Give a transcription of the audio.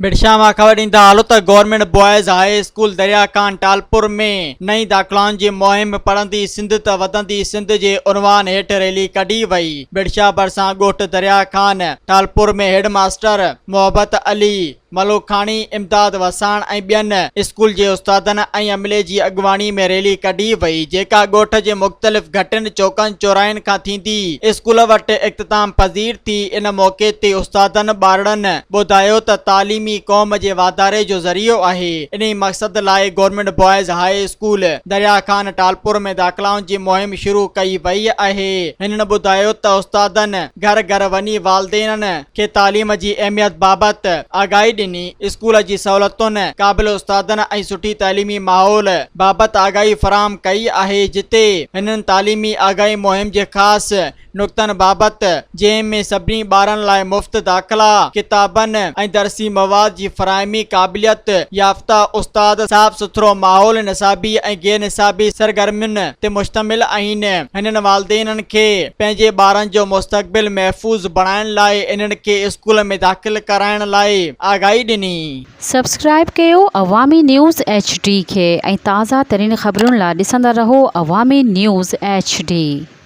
बिरशावा ख़बर ॾींदा हलो त गवर्नमेंट बॉयज़ हाई स्कूल दरिया खान टालपुर में नई दाख़िलाउनि जी मुहिम पढ़ंदी सिंध त वधंदी सिंध जे उनवान हेठि रैली कढी वई। बिरशा भरिसां ॻोठ दरिया खान टालपुर में हेड मास्टर मोहब्बत अली मलोखानी इमदाद वसाण ऐं ॿियनि स्कूल जे उस्तादनि ऐं अमले जी अॻुवाणी में रैली कढी वई, जेका ॻोठ जे मुख़्तलिफ़ घटनि चौकनि चौराहनि खां थींदी स्कूल वटि इख़्तिताम पज़ीर थी। इन मौक़े ते उस्तादनि ॿारनि ॿुधायो त तालीमी क़ौम जे वाधारे जो ज़रियो आहे। इन मक़सद लाइ गवर्नमेंट बॉयज़ हाई स्कूल दरिया खान टालपुर में दाख़िलाउनि जी मुहिम शुरू कई वई आहे। हिननि ॿुधायो त उस्तादनि घर घर वञी वालिदेननि खे तालीम जी अहमियत बाबति आगाही ॾिनी। स्कूल जी सहूलतुनि क़ाबिल उस्तादनि ऐं सुठी तालीमी माहौल बाबति आगाही फ़राहम कई आहे, जिते हिननि तालीमी आगाही मुहिम जे ख़ासि नुक़्तनि बाबति जंहिं में सभिनी ॿारनि लाइ मुफ़्त दाख़िला, किताबनि ऐं दर्सी मवाद जी फ़राहमी, क़ाबिलियत याफ़्ता उस्ताद, साफ़ सुथरो माहौल, निसाबी ऐं गैर निसाबी सरगर्मियुनि ते मुश्तमिल आहिनि। हिननि वालिदेननि खे पंहिंजे ॿारनि जो मुस्तक़बिल महफ़ूज़ बणाइण लाइ इन्हनि खे स्कूल में दाख़िल कराइण लाइ आगाही ॾिनी। सब्सक्राइब कयो अवामी न्यूज़ HD खे ऐं ताज़ा तरीन ख़बरुनि लाइ ॾिसंदा रहो अवामी न्यूज़ HD।